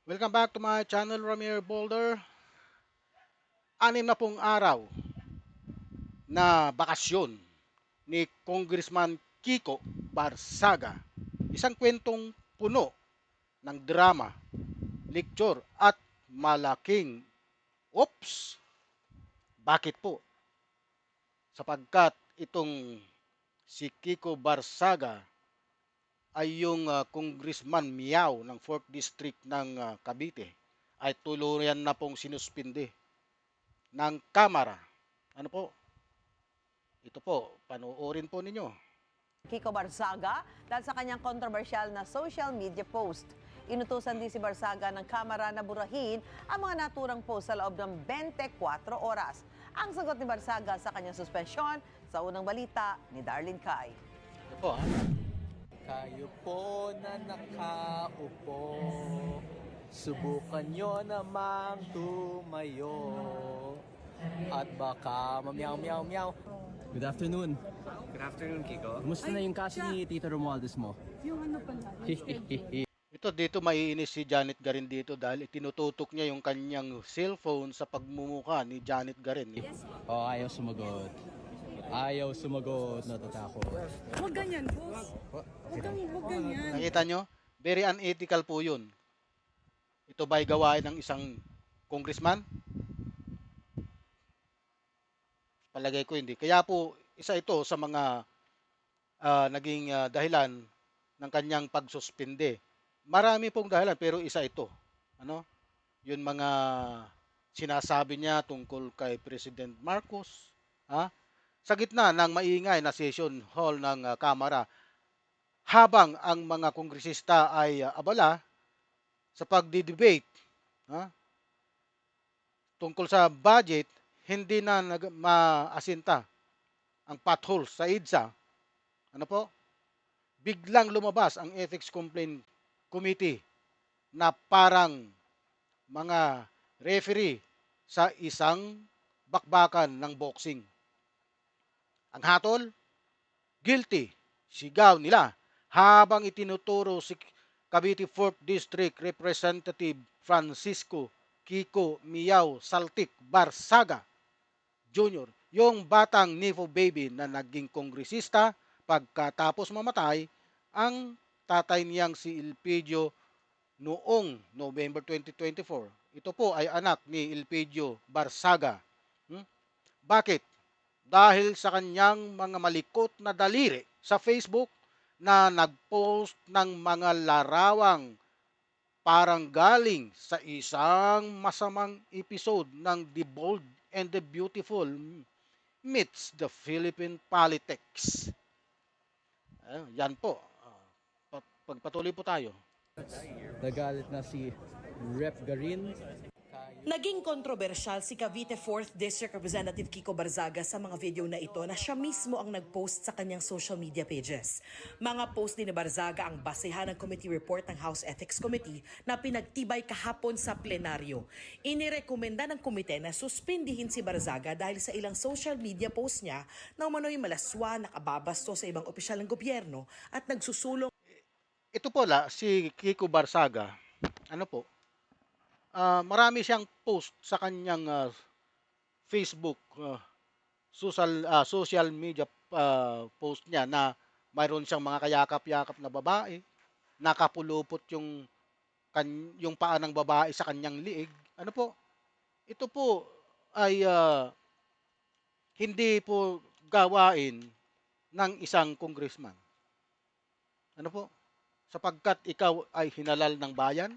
Welcome back to my channel, Ramir Boulder. Anim na pong araw na bakasyon ni Congressman Kiko Barsaga. Isang kwentong puno ng drama, lecture at malaking oops. Bakit po? Sapagkat itong si Kiko Barsaga ay yung Congressman Miao ng 4th District ng Cavite ay tuluyan na pong sinuspinde ng Kamara. Ano po? Ito po, panoorin po ninyo. Kiko Barzaga dahil sa kanyang kontrobersyal na social media post. Inutusan din si Barzaga ng Kamara na burahin ang mga naturang post sa loob ng 24 oras. Ang sagot ni Barzaga sa kanyang suspensyon sa unang balita ni Darlene Kai. Ito po, Kayo po na nakaupo, subukan nyo namang tumayo. At baka mamyaw-meow-meow. Good afternoon. Good afternoon, Kiko. Kumusta na yung kaso ni Tito Romualdez mo? Yung ano pala, yung schedule. Ito dito maiinis si Janet Garin dito dahil itinututok niya yung kanyang cellphone sa pagmumuka ni Janet Garin. Oh, ayaw sumagot. Ayaw sumagot, natatakot. Huwag ganyan, boss. Huwag ganyan. Nakita nyo? Very unethical po yun. Ito ba'y gawain ng isang congressman? Palagay ko hindi. Kaya po, isa ito sa mga naging dahilan ng kanyang pagsuspinde. Marami pong dahilan pero isa ito. Ano? Yun mga sinasabi niya tungkol kay President Marcos, ha? Sa gitna ng maingay na session hall ng Kamara habang ang mga kongresista ay abala sa pagdi-debate, ha? Tungkol sa budget, hindi na maasinta ang potholes sa EDSA. Ano po? Biglang lumabas ang Ethics Complaint Committee na parang mga referee sa isang bakbakan ng boxing. Ang hatol, guilty, sigaw nila habang itinuturo si Cavite 4th District Representative Francisco Kiko Miao Saltik Barsaga Jr., yung batang Nifo baby na naging kongresista pagkatapos mamatay ang tatay niyang si Elpidio noong November 2024. Ito po ay anak ni Elpidio Barsaga. Bakit? Dahil sa kanyang mga malikot na daliri sa Facebook na nagpost ng mga larawang parang galing sa isang masamang episode ng The Bold and the Beautiful meets the Philippine Politics. Yan po. Pagpatuloy po tayo. Nagalit na si Rep. Garin. Naging kontrobersyal si Cavite 4th District Representative Kiko Barzaga sa mga video na ito na siya mismo ang nag-post sa kanyang social media pages. Mga post din ni Barzaga ang basehan ng committee report ng House Ethics Committee na pinagtibay kahapon sa plenaryo. Inirekomenda ng komite na suspindihin si Barzaga dahil sa ilang social media post niya na umano'y malaswa, nakababasto sa ibang opisyal ng gobyerno at nagsusulong. Ito po si Kiko Barsaga, ano po, marami siyang post sa kanyang Facebook, social media post niya na mayroon siyang mga kayakap-yakap na babae, nakapulupot yung paa ng babae sa kanyang liig. Ano po? Ito po ay hindi po gawain ng isang congressman. Ano po? Sapagkat ikaw ay hinalal ng bayan,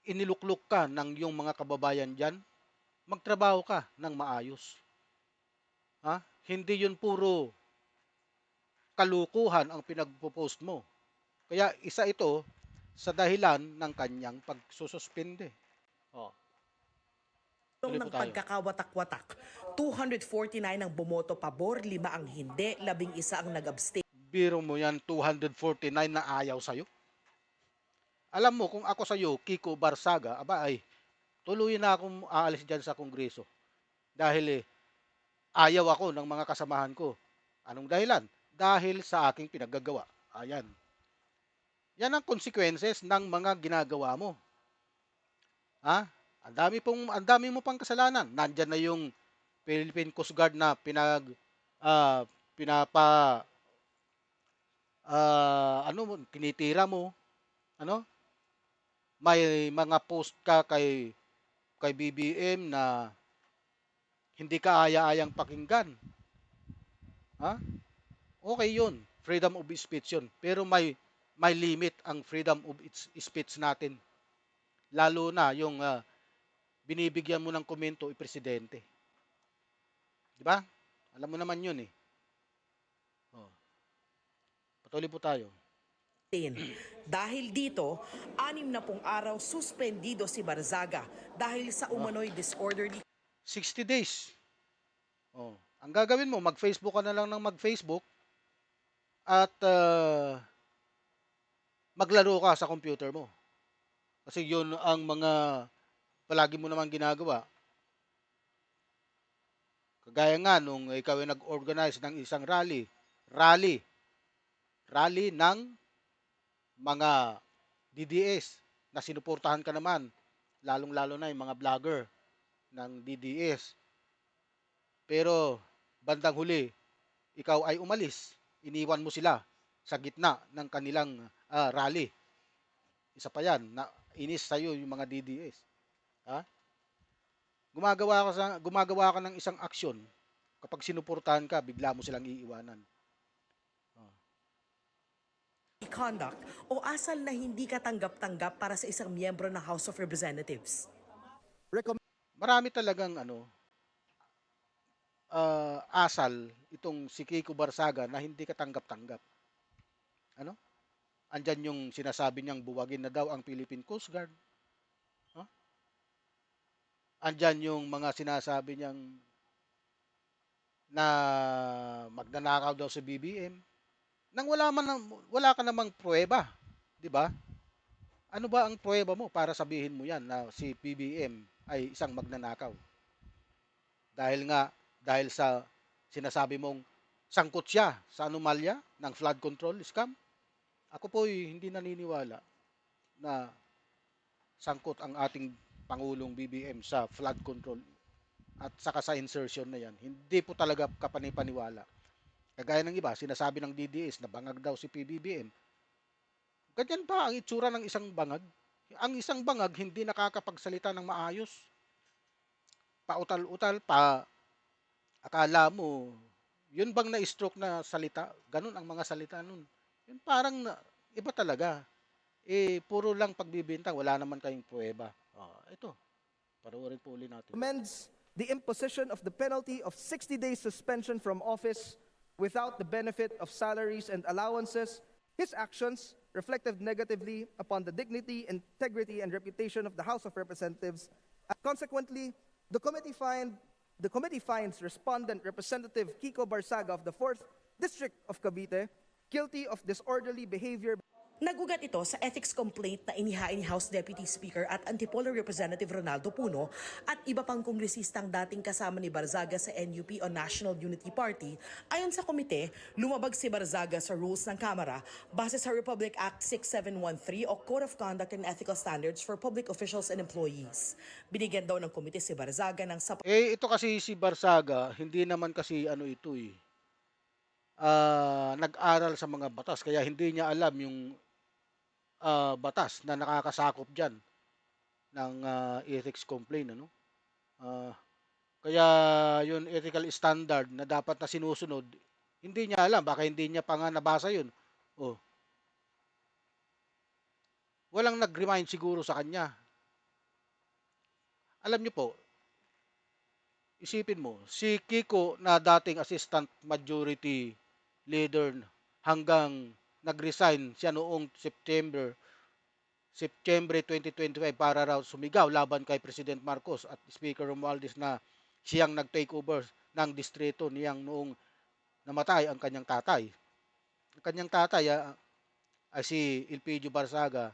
iniluklok ka ng iyong mga kababayan dyan, magtrabaho ka ng maayos. Ha? Hindi yun puro kalukuhan ang pinagpo-post mo. Kaya isa ito sa dahilan ng kanyang pagsususpinde. Oh. Tuloy po Ng tayo. pagkakawatak-watak, 249 ang bumoto pabor, 5 ang hindi, 11 ang nag-abstain. Biro mo yan, 249 na ayaw sa'yo. Alam mo, kung ako sa'yo, Kiko Barsaga, aba ay, tuloy na akong aalis dyan sa Kongreso. Dahil ayaw ako ng mga kasamahan ko. Anong dahilan? Dahil sa aking pinaggagawa. Ayan. Yan ang consequences ng mga ginagawa mo. Ha? Ang dami mo pang kasalanan. Nandiyan na yung Philippine Coast Guard na ah, pinapa ano mo, tinitira mo, ano? May mga post ka kay BBM na hindi ka aya-ayang pakinggan. Ha? Okay 'yun. Freedom of speech 'yun. Pero may limit ang freedom of speech natin. Lalo na yung binibigyan mo ng komento yung presidente. 'Di ba? Alam mo naman 'yun eh. Oh, patuloy po tayo. Dahil dito, 60 araw suspendido si Barzaga dahil sa umano'y disorderly 60 days. Oh, ang gagawin mo, mag-Facebook ka na lang ng mag-Facebook at maglaro ka sa computer mo. Kasi 'yun ang mga palagi mo naman ginagawa. Kagaya nga nung ikaw ay nag-organize ng isang rally, rally ng mga DDS na sinuportahan ka naman, lalong-lalo na yung mga vlogger ng DDS. Pero bandang huli, ikaw ay umalis, iniwan mo sila sa gitna ng kanilang rally. Isa pa yan, na inis sa'yo yung mga DDS. Ha? Gumagawa ka ng isang aksyon, kapag sinuportahan ka, bigla mo silang iiwanan. conduct o asal na hindi katanggap-tanggap para sa isang miyembro ng House of Representatives. Marami talagang asal itong si Kiko Barsaga na hindi katanggap-tanggap. Ano? Andyan yung sinasabi niyang buwagin na daw ang Philippine Coast Guard. Andyan yung mga sinasabi niyang na magnanakaw daw sa BBM. Nang wala ka namang pruweba, 'di ba? Ano ba ang pruweba mo para sabihin mo 'yan na si BBM ay isang magnanakaw? Dahil sa sinasabi mong sangkot siya sa anomalya ng flood control scam. Ako po hindi naniniwala na sangkot ang ating Pangulong BBM sa flood control at saka sa insertion na yan. Hindi po talaga kapanipaniwala. Kagaya ng iba, sinasabi ng DDS na bangag daw si PBBM. Ganyan ba ang itsura ng isang bangag? Ang isang bangag hindi nakakapagsalita ng maayos. Pautal-utal, akala mo, yun bang na-stroke na salita? Ganun ang mga salita nun. Yun parang iba talaga. Puro lang pagbibintang, wala naman kayong pruweba. Ito, panoorin po ulit natin. Recommends the imposition of the penalty of 60 days suspension from office without the benefit of salaries and allowances. His actions reflected negatively upon the dignity, integrity, and reputation of the House of Representatives. And consequently, the committee finds respondent Representative Kiko Barsaga of the 4th District of Cavite guilty of disorderly behavior. Nagugat ito sa ethics complaint na inihain ni House Deputy Speaker at Antipolo Representative Ronaldo Puno at iba pang kongresistang dating kasama ni Barzaga sa NUP o National Unity Party. Ayon sa komite, lumabag si Barzaga sa rules ng Kamara base sa Republic Act 6713 o Code of Conduct and Ethical Standards for Public Officials and Employees. Binigyan daw ng komite si Barzaga ng sapat Ito kasi si Barsaga, hindi naman kasi ito nag-aral sa mga batas, kaya hindi niya alam yung batas na nakakasakop dyan ng ethics complaint. Kaya yun ethical standard na dapat na sinusunod, hindi niya alam, baka hindi niya pa nga nabasa yun. Walang nag-remind siguro sa kanya. Alam niyo po, isipin mo, si Kiko na dating assistant majority leader hanggang nag-resign siya noong September 2025 para raw sumigaw laban kay President Marcos at Speaker Romualdez na siyang nag-take over ng distrito niyang noong namatay ang kanyang tatay. Ang kanyang tatay ay si Elpidio Barsaga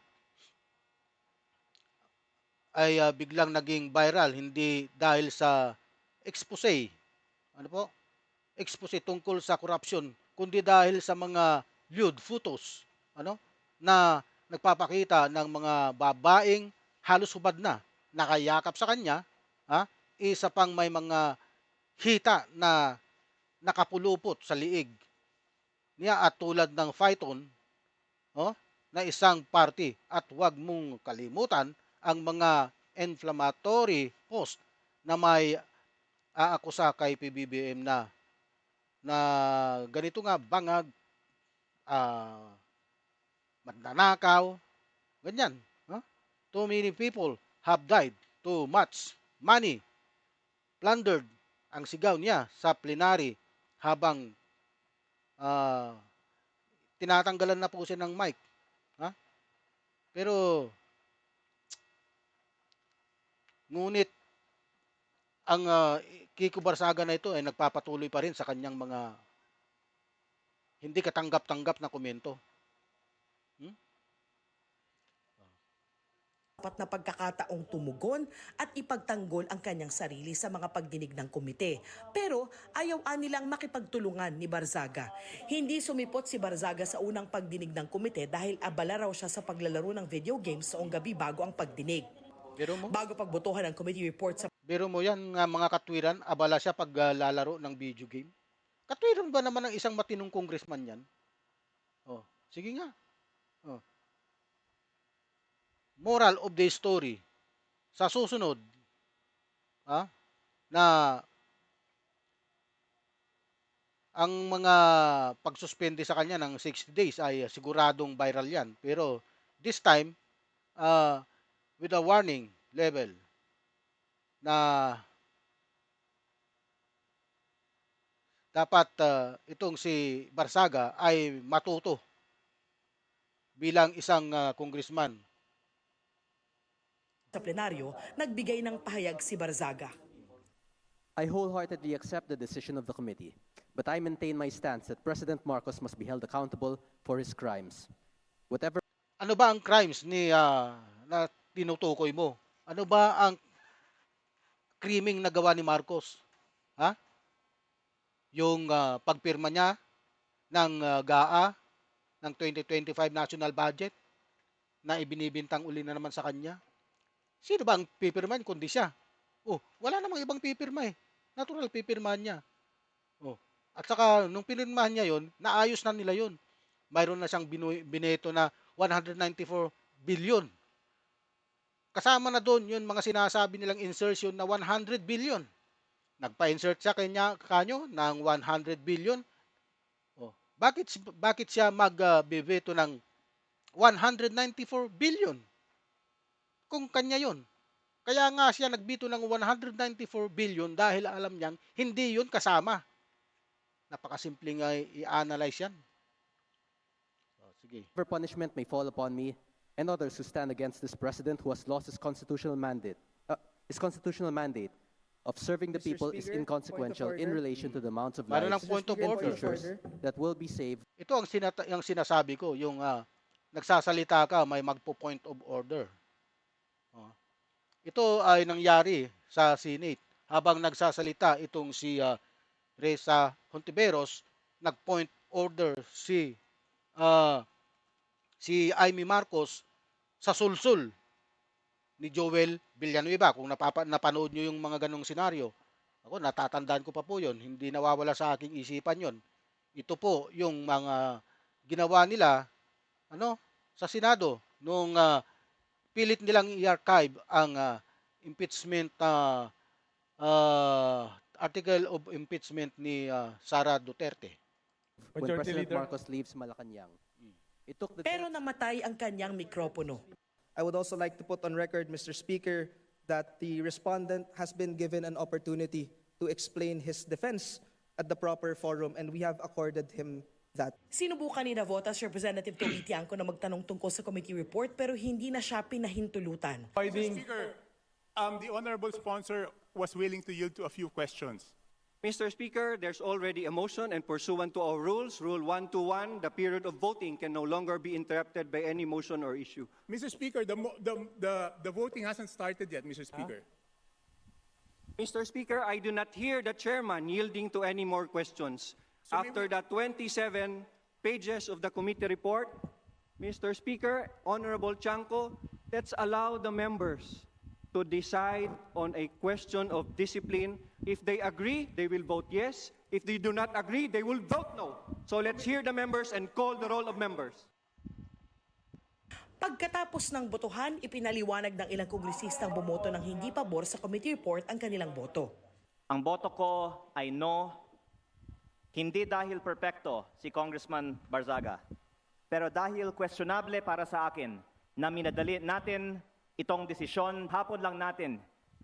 ay biglang naging viral hindi dahil sa expose. Expose tungkol sa korupsyon, kundi dahil sa mga lewd photos, na nagpapakita ng mga babaeng halos hubad na, nakayakap sa kanya, isa pang may mga hita na nakapulupot sa liig niya at tulad ng phyton, na isang party. At huwag mong kalimutan ang mga inflammatory post na may aakusa kay PBBM na ganito nga bangag, magnanakaw, ganyan. Too many people have died, too much money plundered, ang sigaw niya sa plenary habang tinatanggalan na po siya ng mic. Pero ngunit ang Kiko Barsaga na ito ay nagpapatuloy pa rin sa kanyang mga hindi katanggap-tanggap na komento. Dapat na pagkakataong tumugon at ipagtanggol ang kanyang sarili sa mga pagdinig ng komite. Pero ayaw nilang makipagtulungan ni Barzaga. Hindi sumipot si Barzaga sa unang pagdinig ng komite dahil abala raw siya sa paglalaro ng video games noong gabi bago ang pagdinig. Bago pagbotohan ng committee report sa Biro mo yan nga mga katwiran, abala siya pag lalaro ng video game. Katwiran ba naman ng isang matinong congressman yan? Sige nga. Moral of the story, sa susunod, na ang mga pagsuspende sa kanya ng 60 days ay siguradong viral yan. Pero this time, with a warning level na dapat itong si Barsaga ay matuto bilang isang congressman. Sa plenaryo, nagbigay ng pahayag si Barzaga. I wholeheartedly accept the decision of the committee, but I maintain my stance that President Marcos must be held accountable for his crimes. Whatever Ano ba ang crimes na tinutukoy mo? Ano ba ang krimeng nagawa ni Marcos? Yung pagpirma niya ng GAA ng 2025 national budget na ibinibintang uli na naman sa kanya. Sino ba ang pipirmahan kundi siya? Wala namang ibang pipirma eh. Natural pipirmahan niya. At saka nung pinirmahan niya yon, naayos na nila yon. Mayroon na siyang bineto na 194 billion. Kasama na doon yung mga sinasabi nilang insertion na 100 billion. Nagpa-insert siya kanyo ng 100 billion. Bakit siya magbebeto ng 194 billion? Kung kanya yon. Kaya nga siya nagbito ng 194 billion dahil alam niyang hindi yun kasama. Napakasimpleng i-analyze yan. Sige. punishment may fall upon me and others who stand against this president who has lost his constitutional mandate of serving the Mr. people is Speaker, inconsequential point of in order. relation to the amounts of Meron lives ng point of and order. futures that will be saved. Ito ang sinasabi ko, yung nagsasalita ka, may magpo-point of order. Ito ay nangyari sa Senate. Habang nagsasalita itong si Reza Hontiveros, nag-point order si Amy Marcos sa sulsul ni Joel Villanueva. Kung napanood nyo yung mga ganong senaryo, ako natatandaan ko pa po yon, hindi nawawala sa aking isipan yon. Ito po yung mga ginawa nila sa Senado nung pilit nilang i-archive ang impeachment article of impeachment ni Sara Duterte. When President Marcos leaves Malacanang, it took the Pero namatay ang kanyang mikropono. I would also like to put on record, Mr. Speaker, that the respondent has been given an opportunity to explain his defense at the proper forum, and we have accorded him that. Sinubukan ni Navotas Representative Toby Tiangco na magtanong tungkol sa committee report pero hindi na siya pinahintulutan. Mr. Speaker, the honorable sponsor was willing to yield to a few questions. Mr. Speaker, there's already a motion and pursuant to our rules, Rule 121, the period of voting can no longer be interrupted by any motion or issue. Mr. Speaker, the voting hasn't started yet, Mr. Speaker. Mr. Speaker, I do not hear the chairman yielding to any more questions. After the 27 pages of the committee report, Mr. Speaker, Honorable Chanco, let's allow the members to decide on a question of discipline. If they agree, they will vote yes. If they do not agree, they will vote no. So let's hear the members and call the roll of members. Pagkatapos ng botohan, ipinaliwanag ng ilang kongresistang bumoto ng hindi pabor sa committee report ang kanilang boto. Ang boto ko ay no, hindi dahil perpekto si Congressman Barzaga, pero dahil questionable para sa akin na minadali natin itong desisyon, hapon lang natin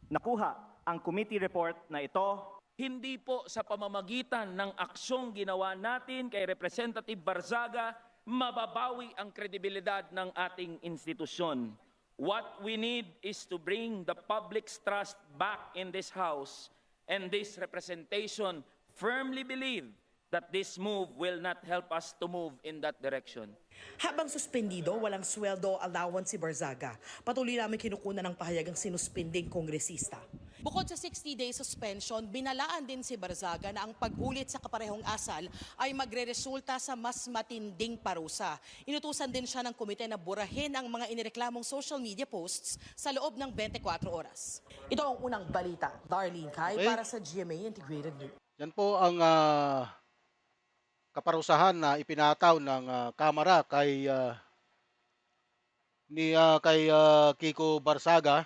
nakuha ang committee report na ito. Hindi po sa pamamagitan ng aksyong ginawa natin kay Representative Barzaga, mababawi ang kredibilidad ng ating institusyon. What we need is to bring the public's trust back in this House, and this representation firmly believe that this move will not help us to move in that direction. Habang suspendido, walang sweldo allowance si Barzaga. Patuloy namin kinukunan ng pahayagang sinuspending kongresista. Bukod sa 60-day suspension, binalaan din si Barzaga na ang pag-ulit sa kaparehong asal ay magreresulta sa mas matinding parusa. Inutusan din siya ng komite na burahin ang mga inireklamong social media posts sa loob ng 24 oras. Ito ang unang balita. Darlene Kai Okay. para sa GMA Integrated News. Yan po ang kaparusahan na ipinataw ng Kamara kay Kiko Barzaga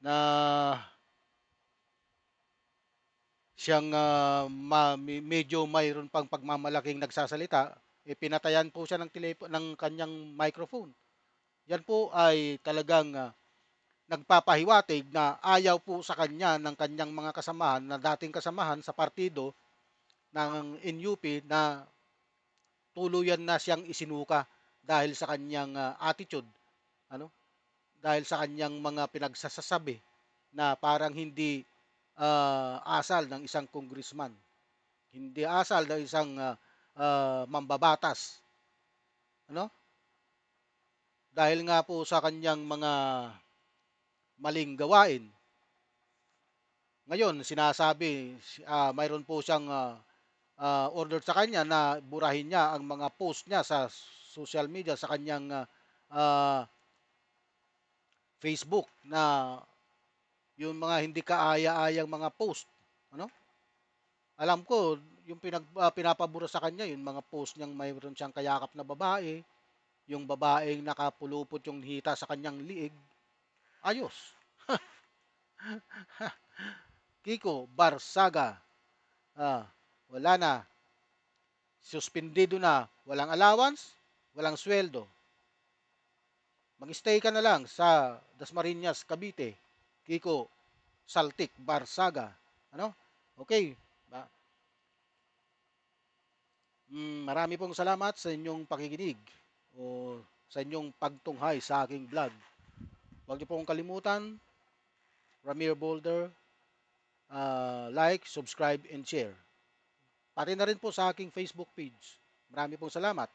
na siyang medyo mayroon pang pagmamalaking nagsasalita, pinatayan po siya ng kanyang microphone. Yan po ay talagang nagpapahiwatig na ayaw po sa kanya ng kanyang mga kasamahan na dating kasamahan sa partido ng NUP na tuluyan na siyang isinuka dahil sa kanyang attitude, dahil sa kanyang mga pinagsasabi na parang hindi asal ng isang congressman, hindi asal ng isang mambabatas, dahil nga po sa kanyang mga maling gawain. Ngayon, sinasabi, mayroon po siyang order sa kanya na burahin niya ang mga post niya sa social media, sa kanyang Facebook, na yung mga hindi kaaya-ayang mga post. Alam ko, yung pinapabura sa kanya, yung mga post niyang mayroon siyang kayakap na babae, yung babaeng nakapulupot yung hita sa kanyang liig. Ayos. Kiko Barzaga, wala na. Suspendido na. Walang allowance, walang sweldo. Mag-stay ka na lang sa Dasmariñas, Cavite. Kiko Saltik Barzaga. Okay. Marami pong salamat sa inyong pakikinig o sa inyong pagtunghay sa aking vlog. Huwag niyo pong kalimutan, Ramir Boulder, like, subscribe, and share. Pati na rin po sa aking Facebook page. Marami pong salamat.